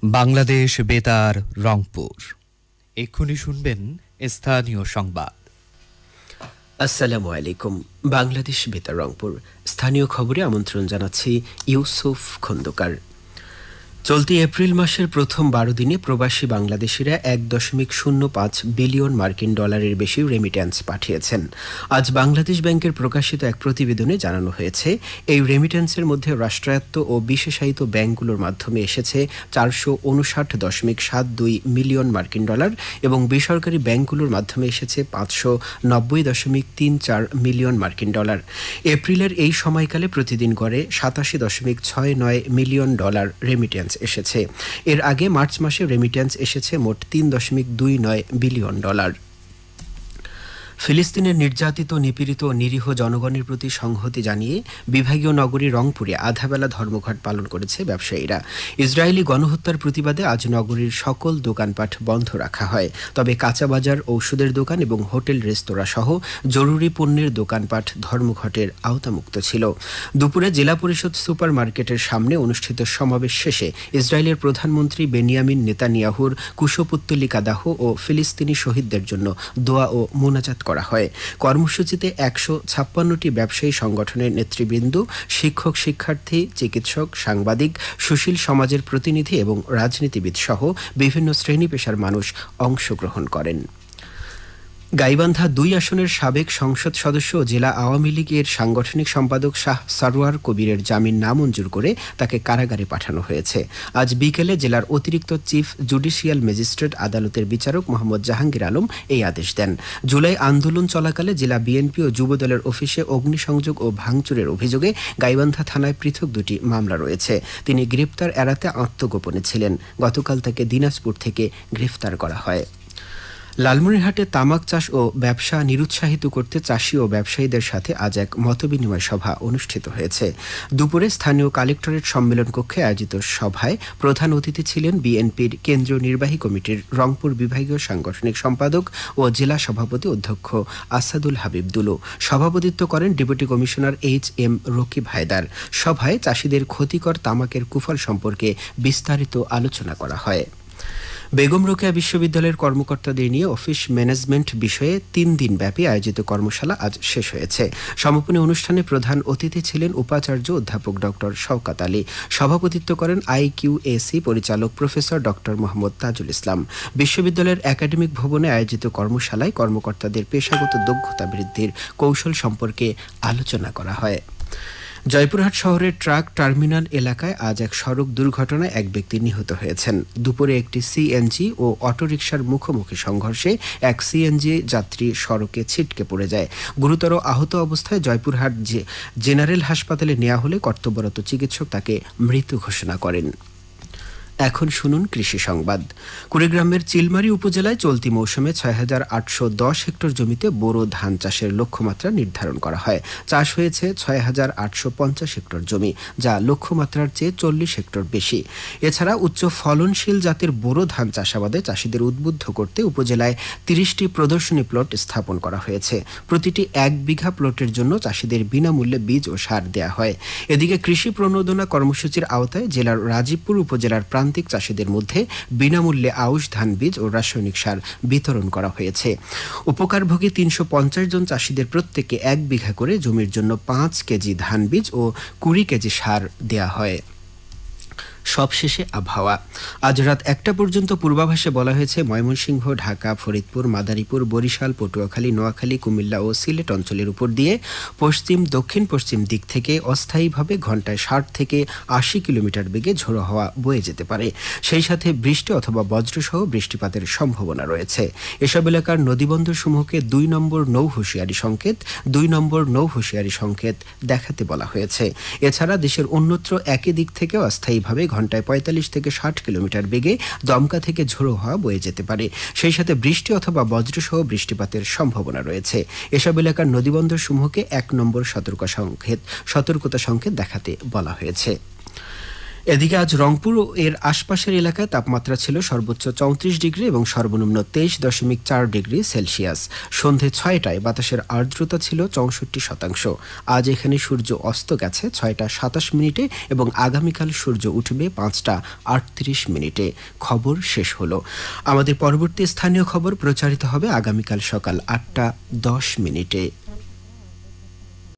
বাংলাদেশ বেতার রংপুর। এক্ষুনি শুনবেন স্থানীয় সংবাদ। আসসালামু আলাইকুম। বাংলাদেশ বেতার রংপুর স্থানীয় খবরে আমন্ত্রণ জানাচ্ছি ইউসুফ খন্দকার। চলতি এপ্রিল মাসের প্রথম 12 দিনে প্রবাসী বাংলাদেশিরা 1.05 বিলিয়ন মার্কিন ডলারের বেশি রেমিট্যান্স পাঠিয়েছেন। আজ বাংলাদেশ ব্যাংকের প্রকাশিত এক প্রতিবেদনে জানানো হয়েছে, এই রেমিট্যান্সের মধ্যে রাষ্ট্রায়ত্ত ও বিশেষায়িত ব্যাংকগুলোর মাধ্যমে এসেছে 459.72 মিলিয়ন মার্কিন ডলার এবং বেসরকারি ব্যাংকগুলোর মাধ্যমে এসেছে 590.34 মিলিয়ন মার্কিন ডলার। এপ্রিলের এই সময়কালে প্রতিদিন গড়ে 87.69 মিলিয়ন ডলার রেমিট্যান্স এসেছে। এর আগে মার্চ মাসে রেমিট্যান্স এসেছে মোট 3.29 বিলিয়ন ডলার। ফিলিস্তিনের নির্যাতিত, নিপীড়িত ও নিরীহ জনগণের প্রতি সংহতি জানিয়ে বিভাগীয় নগরী রংপুরে আধাবেলা ধর্মঘট পালন করেছে ব্যবসায়ীরা। ইসরায়েলি গণহত্যার প্রতিবাদে আজ নগরীর সকল দোকানপাট বন্ধ রাখা হয়, তবে কাঁচা বাজার, ঔষধের দোকান এবং হোটেল রেস্তোরাঁ সহ জরুরি পণ্যের দোকানপাট ধর্মঘটের আওতামুক্ত ছিল। দুপুরে জেলা পরিষদ সুপার মার্কেটের সামনে অনুষ্ঠিত সমাবেশ শেষে ইসরায়েলের প্রধানমন্ত্রী বেনিয়ামিন নেতানিয়াহুর কুশপুত্তলিকা দাহ ও ফিলিস্তিনি শহীদদের জন্য দোয়া ও মোনাজাত করা হয়। কর্মসূচিতে 156টি ব্যবসায়ী সংগঠনের নেতৃবৃন্দ, শিক্ষক, শিক্ষার্থী, চিকিৎসক, সাংবাদিক, সুশীল সমাজের প্রতিনিধি এবং রাজনীতিবিদ সহ বিভিন্ন শ্রেণী পেশার মানুষ অংশগ্রহণ করেন। গাইবান্ধা 2 আসনের সাবেক সংসদ সদস্য ও জেলা আওয়ামী লীগের সাংগঠনিক সম্পাদক শাহ সারোয়ার কবিরের জামিন নামঞ্জুর করে তাকে কারাগারে পাঠানো হয়েছে। আজ বিকেলে জেলার অতিরিক্ত চিফ জুডিশিয়াল ম্যাজিস্ট্রেট আদালতের বিচারক মোহাম্মদ জাহাঙ্গীর আলম এই আদেশ দেন। জুলাই আন্দোলন চলাকালে জেলা বিএনপি ও যুবদলের অফিসে অগ্নিসংযোগ ও ভাঙচুরের অভিযোগে গাইবান্ধা থানায় পৃথক 2টি মামলা রয়েছে। তিনি গ্রেপ্তার এড়াতে আত্মগোপনে ছিলেন। গতকাল তাকে দিনাজপুর থেকে গ্রেফতার করা হয়। লালমনিরহাটে তামাক চাষ ও ব্যবসা নিরুৎসাহিত করতে চাষি ও ব্যবসায়ীদের সাথে আজ এক মতবিনিময় সভা অনুষ্ঠিত হয়েছে। দুপুরে স্থানীয় কালেক্টরেট সম্মেলন কক্ষে আয়োজিত সভায় প্রধান অতিথি ছিলেন বিএনপির কেন্দ্রীয় নির্বাহী কমিটির রংপুর বিভাগীয় সাংগঠনিক সম্পাদক ও জেলা সভাপতি অধ্যক্ষ আসাদুল হাবিব দুলু। সভাপতিত্ব করেন deputy commissioner HM Rakib Haider. সভায় চাষিদের ক্ষতিকর তামাকের কুফল সম্পর্কে বিস্তারিত আলোচনা করা হয়। বেগম রোকেয়া বিশ্ববিদ্যালয়ের কর্মকর্তাদের নিয়ে অফিস ম্যানেজমেন্ট বিষয়ে 3 দিন ব্যাপী আয়োজিত কর্মশালা আজ শেষ হয়েছে। সমাপনী অনুষ্ঠানে প্রধান অতিথি ছিলেন উপাচার্য অধ্যাপক ডক্টর শওকাত আলী। সভাপতিত্ব করেন IQAC পরিচালক প্রফেসর ডক্টর মোহাম্মদ তাজুল ইসলাম। বিশ্ববিদ্যালয়ের একাডেমিক ভবনে আয়োজিত কর্মশালায় কর্মকর্তাদের পেশাগত দক্ষতা বৃদ্ধির কৌশল সম্পর্কে আলোচনা করা হয়। জয়পুরহাট শহরের ট্রাক টার্মিনাল এলাকায় আজ এক সড়ক দুর্ঘটনায় এক ব্যক্তি নিহত হয়েছেন। দুপুরে একটি সিএনজি ও অটোরিকশার মুখোমুখি সংঘর্ষে এক সিএনজি যাত্রী সড়কে ছিটকে পড়ে যায়। গুরুতর আহত অবস্থায় জয়পুরহাট জেনারেল হাসপাতালে নেওয়া হলে কর্তব্যরত চিকিৎসক তাকে মৃত ঘোষণা করেন। এখন শুনুন কৃষি সংবাদ। কুড়িগ্রামের চিলমারী উপজেলায় চলতি মৌসুমে 6,810 হেক্টর জমিতে বোরো ধান চাষের লক্ষ্যমাত্রা নির্ধারণ করা হয়। চাষ হয়েছে 6,850 হেক্টর জমি, যা লক্ষ্যমাত্রার চেয়ে 40 হেক্টর বেশি। এছাড়া উচ্চ ফলনশীল জাতের বোরো ধান চাষাবাদে চাষিদের উদ্বুদ্ধ করতে উপজেলায় 30টি প্রদর্শনী প্লট স্থাপন করা হয়েছে। প্রতিটি 1 বিঘা প্লটের জন্য চাষিদের বিনামূল্যে বীজ ও সার দেয়া হয়। এদিকে কৃষি প্রণোদনা কর্মসূচির আওতায় জেলার রাজীবপুর উপজেলার প্রান্তিক চাষিদের মধ্যে বিনামূল্যে আউশ ধান বীজ ও রাসায়নিক সার বিতরণ করা হয়েছে। উপকারভোগী 350 জন চাষিদের প্রত্যেকে 1 বিঘা করে জমির জন্য 5 কেজি ধান বীজ ও 20 কেজি সার দেয়া হয়। সবশেষে আবহাওয়া। আজ রাত 1টা পর্যন্ত পূর্বাভাসে বলা হয়েছে ময়মনসিংহ, ঢাকা, ফরিদপুর, মাদারীপুর, বরিশাল, পটুয়াখালী, নোয়াখালী, কুমিল্লা ও সিলেট অঞ্চলের উপর দিয়ে পশ্চিম দক্ষিণ পশ্চিম দিক থেকে অস্থায়ীভাবে ঘন্টায় 60 থেকে 80 কিলোমিটার বেগে ঝোড়ো হাওয়া বয়ে যেতে পারে। সেই সাথে বৃষ্টি অথবা বজ্রসহ বৃষ্টিপাতের সম্ভাবনা রয়েছে। এসব এলাকার নদীবন্দর সমূহকে 2 নম্বর নৌ হুঁশিয়ারি সংকেত, 2 নম্বর নৌ হুঁশিয়ারি সংকেত দেখাতে বলা হয়েছে। এছাড়া দেশের অন্যত্র একই দিক থেকে অস্থায়ীভাবে ঘন্টায় 45 থেকে 60 কিলোমিটার বেগে দমকা থেকে ঝোড়ো হাওয়া বয়ে যেতে পারে। সেই সাথে বৃষ্টি অথবা বজ্রসহ বৃষ্টিপাতের সম্ভাবনা রয়েছে। এসব এলাকার নদীবন্দর সমূহকে 1 নম্বর সতর্কতা সংকেত দেখাতে বলা হয়েছে। এদিকে আজ রংপুর ও এর আশপাশের এলাকায় তাপমাত্রা ছিল সর্বোচ্চ 34 ডিগ্রি এবং সর্বনিম্ন 23.4 ডিগ্রি সেলসিয়াস। সন্ধে 6টায় বাতাসের আর্দ্রতা ছিল 64%। আজ এখানে সূর্য অস্ত গেছে 6টা 27 মিনিটে এবং আগামীকাল সূর্য উঠবে 5টা 38 মিনিটে। খবর শেষ হলো। আমাদের পরবর্তী স্থানীয় খবর প্রচারিত হবে আগামীকাল সকাল 8টা 10 মিনিটে।